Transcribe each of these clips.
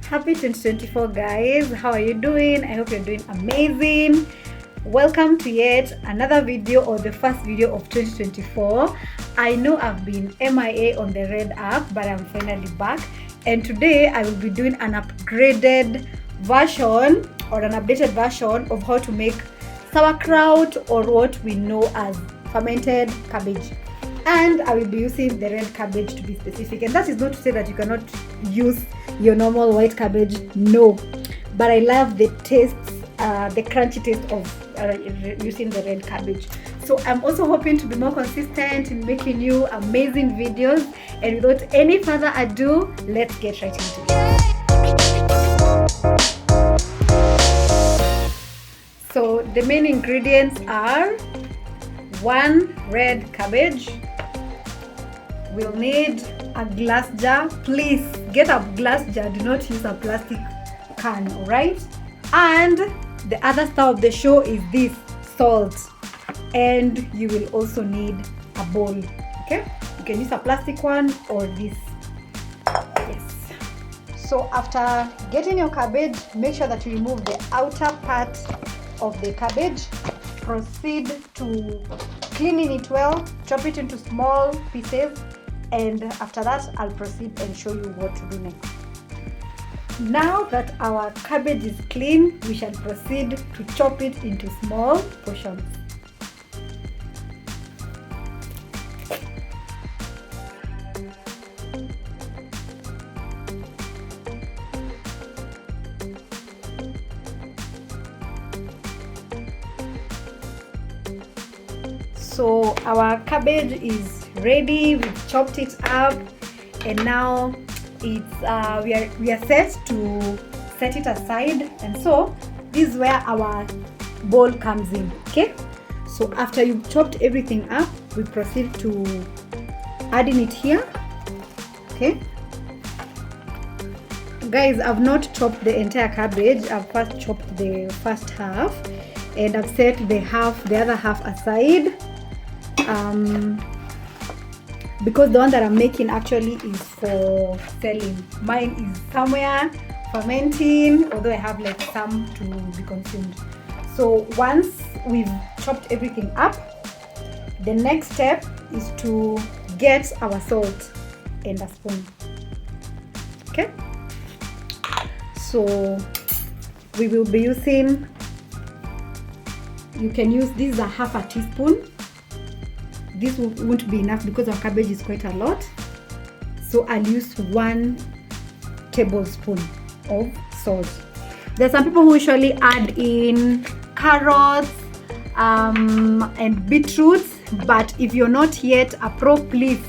Happy 2024 guys, how are you doing? I hope you're doing amazing. Welcome to yet another video, or the first video of 2024. I know I've been MIA on the Red app, but I'm finally back, and today I will be doing an upgraded version or an updated version of how to make sauerkraut, or what we know as fermented cabbage. And I will be using the red cabbage to be specific, and that is not to say that you cannot use your normal white cabbage, no, but I love the taste, the crunchy taste of using the red cabbage. So I'm also hoping to be more consistent in making you amazing videos, and without any further ado, let's get right into it. So the main ingredients are 1 red cabbage. We'll need a glass jar. Please get a glass jar, do not use a plastic can, alright? And the other star of the show is this salt, and you will also need a bowl. Okay, you can use a plastic one or this. Yes. So after getting your cabbage, make sure that you remove the outer part of the cabbage. Proceed to cleaning it well, chop it into small pieces, and after that I'll proceed and show you what to do next. Now that our cabbage is clean, we shall proceed to chop it into small portions. So our cabbage is ready, we've chopped it up, and now it's we are set to set it aside. And so this is where our bowl comes in. Okay, so after you've chopped everything up, we proceed to adding it here. Okay guys, I've not chopped the entire cabbage. I've first chopped the first half, and I've set the other half aside, because the one that I'm making actually is for selling. Mine is somewhere fermenting, although I have like some to be consumed. So once we've chopped everything up, the next step is to get our salt and a spoon. Okay, so we will be using, you can use, this is a half a teaspoon. This won't be enough because our cabbage is quite a lot, so I'll use 1 tablespoon of salt. There's some people who usually add in carrots and beetroots, but if you're not yet a pro, please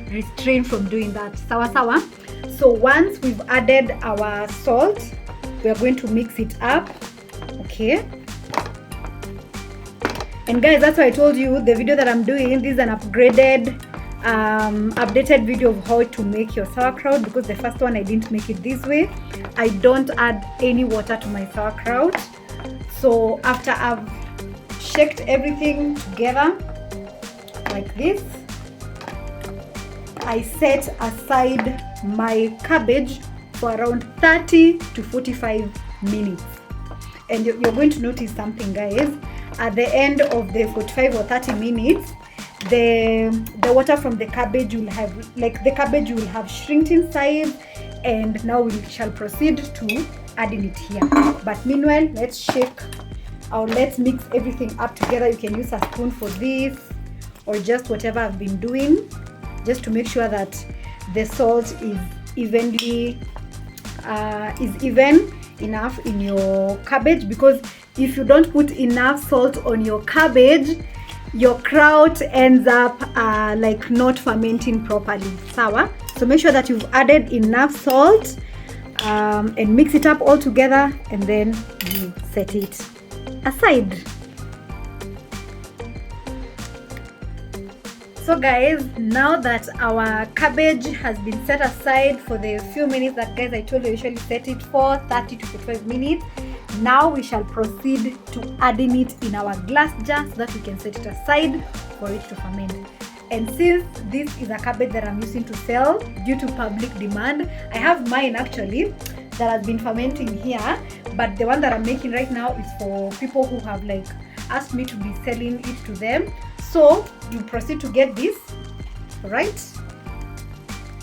restrain from doing that. Sawa. So once we've added our salt, we are going to mix it up. Okay, and guys, that's why I told you the video that I'm doing, this is an upgraded updated video of how to make your sauerkraut, because the first one I didn't make it this way. I don't add any water to my sauerkraut. So after I've shaked everything together like this, I set aside my cabbage for around 30 to 45 minutes. And you're going to notice something, guys. At the end of the 45 or 30 minutes, the water from the cabbage will have, like, the cabbage will have shrinked in size, and now we shall proceed to adding it here. But meanwhile, let's shake, or let's mix everything up together. You can use a spoon for this, or just whatever I've been doing, just to make sure that the salt is even enough in your cabbage, because if you don't put enough salt on your cabbage, your kraut ends up like not fermenting properly. Sawa. So make sure that you've added enough salt, and mix it up all together, and then you set it aside. So guys, now that our cabbage has been set aside for the few minutes that, guys, I told you I usually set it for 30 to 45 minutes, now we shall proceed to adding it in our glass jar so that we can set it aside for it to ferment. And since this is a cabbage that I'm using to sell due to public demand, I have mine actually. that has been fermenting here, but the one that I'm making right now is for people who have like asked me to be selling it to them. So you proceed to get this, right?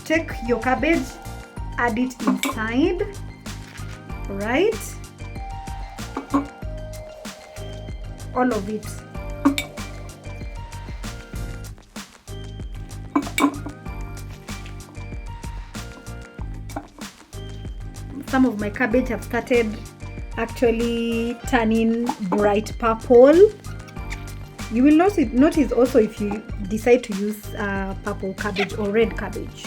Take your cabbage, add it inside, right? All of it. Some of my cabbage have started actually turning bright purple. You will notice also if you decide to use purple cabbage or red cabbage.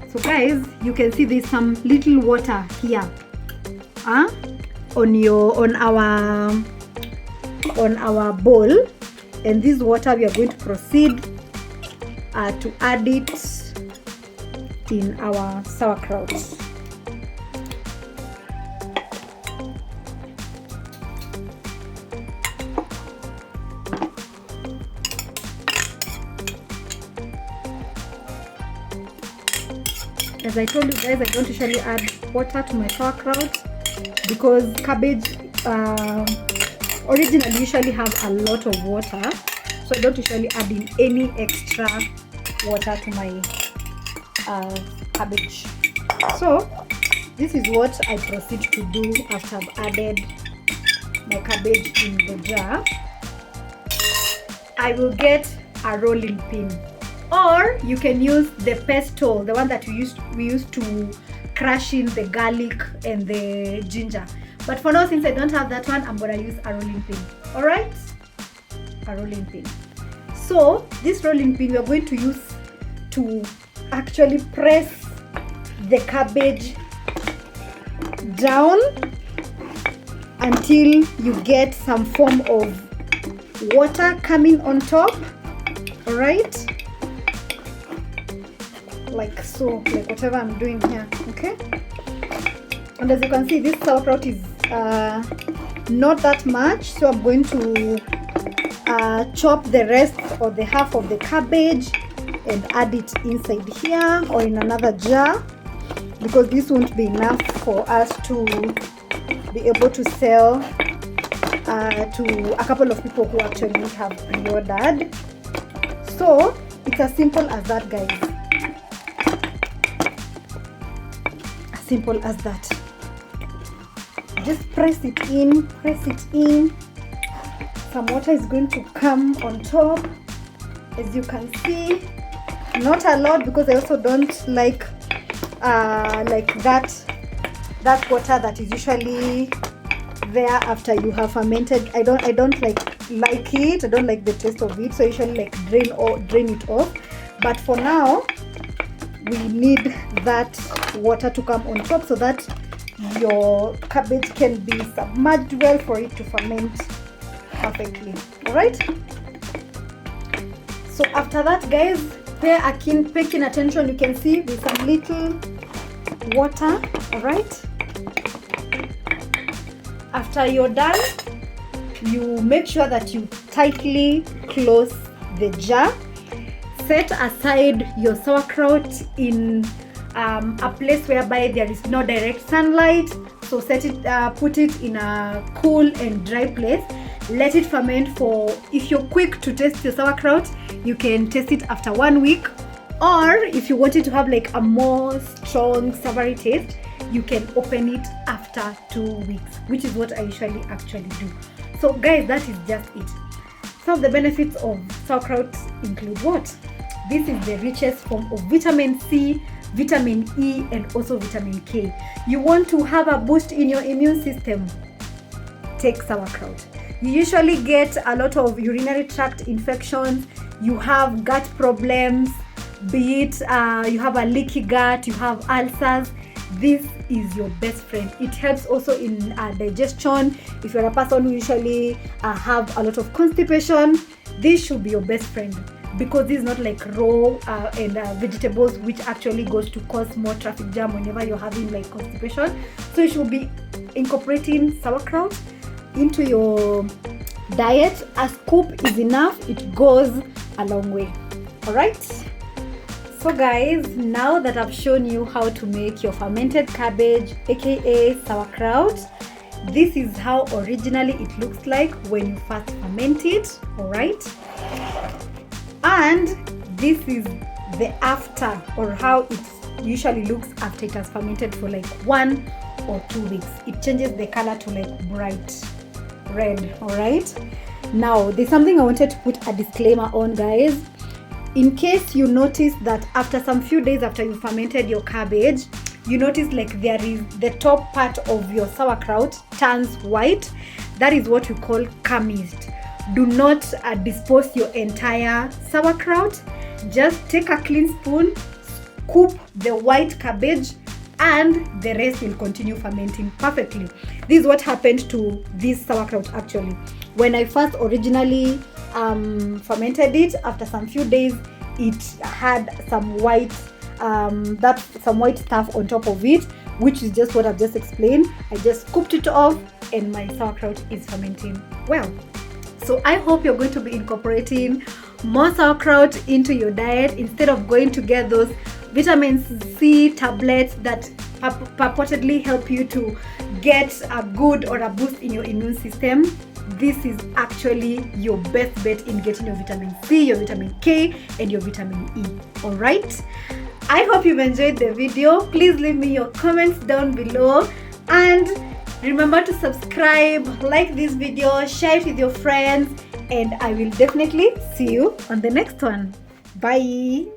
So guys, you can see there's some little water here on our bowl, and this water we are going to proceed to add it in our sauerkraut. As I told you guys, I don't usually add water to my sauerkraut because cabbage originally usually have a lot of water, so I don't usually add in any extra water to my cabbage. So this is what I proceed to do after I've added my cabbage in the jar. I will get a rolling pin, or you can use the pestle, the one that we used to crush in the garlic and the ginger. But for now, since I don't have that one, I'm gonna use a rolling pin. All right, a rolling pin. So this rolling pin we are going to use to actually press the cabbage down until you get some form of water coming on top. All right, like so, like whatever I'm doing here. Okay, and as you can see, this sauerkraut is not that much, so I'm going to chop the rest or the half of the cabbage and add it inside here or in another jar, because this won't be enough for us to be able to sell to a couple of people who actually have pre-ordered. So it's as simple as that, guys. As simple as that. Just press it in, some water is going to come on top, as you can see. Not a lot, because I also don't like that water that is usually there after you have fermented. I don't like it. I don't like the taste of it, so I usually like drain it off. But for now, we need that water to come on top so that your cabbage can be submerged well for it to ferment perfectly. All right, so after that, guys, paying attention, you can see there's some little water. All right, after you're done, you make sure that you tightly close the jar. Set aside your sauerkraut in a place whereby there is no direct sunlight. So put it in a cool and dry place. Let it ferment for, if you're quick to taste your sauerkraut, you can taste it after 1 week. Or if you want it to have like a more strong savory taste, you can open it after 2 weeks, which is what I usually actually do. So guys, that is just it. Some of the benefits of sauerkraut include what? This is the richest form of vitamin C, vitamin E, and also vitamin K. You want to have a boost in your immune system? Take sauerkraut. You usually get a lot of urinary tract infections, you have gut problems, be it you have a leaky gut, you have ulcers. This is your best friend. It helps also in digestion. If you're a person who usually have a lot of constipation, this should be your best friend, because this is not like raw and vegetables, which actually goes to cause more traffic jam whenever you're having like constipation. So you should be incorporating sauerkraut into your diet. A scoop is enough. It goes a long way. All right, So guys, now that I've shown you how to make your fermented cabbage, aka sauerkraut, this is how originally it looks like when you first ferment it, alright? And this is the after, or how it usually looks after it has fermented for like 1 or 2 weeks. It changes the color to like bright red, alright? Now, there's something I wanted to put a disclaimer on, guys. In case you notice that after some few days after you fermented your cabbage, you notice like there is the top part of your sauerkraut turns white, that is what we call cammist. Do not dispose your entire sauerkraut. Just take a clean spoon, scoop the white cabbage, and the rest will continue fermenting perfectly. This is what happened to this sauerkraut actually. When I first originally fermented it, after some few days, it had some white stuff on top of it, which is just what I've just explained. I just scooped it off and my sauerkraut is fermenting well. So I hope you're going to be incorporating more sauerkraut into your diet instead of going to get those vitamin C tablets that purportedly help you to get a good or a boost in your immune system. This is actually your best bet in getting your vitamin C, your vitamin K, and your vitamin E. Alright? I hope you've enjoyed the video. Please leave me your comments down below. And remember to subscribe, like this video, share it with your friends, and I will definitely see you on the next one. Bye!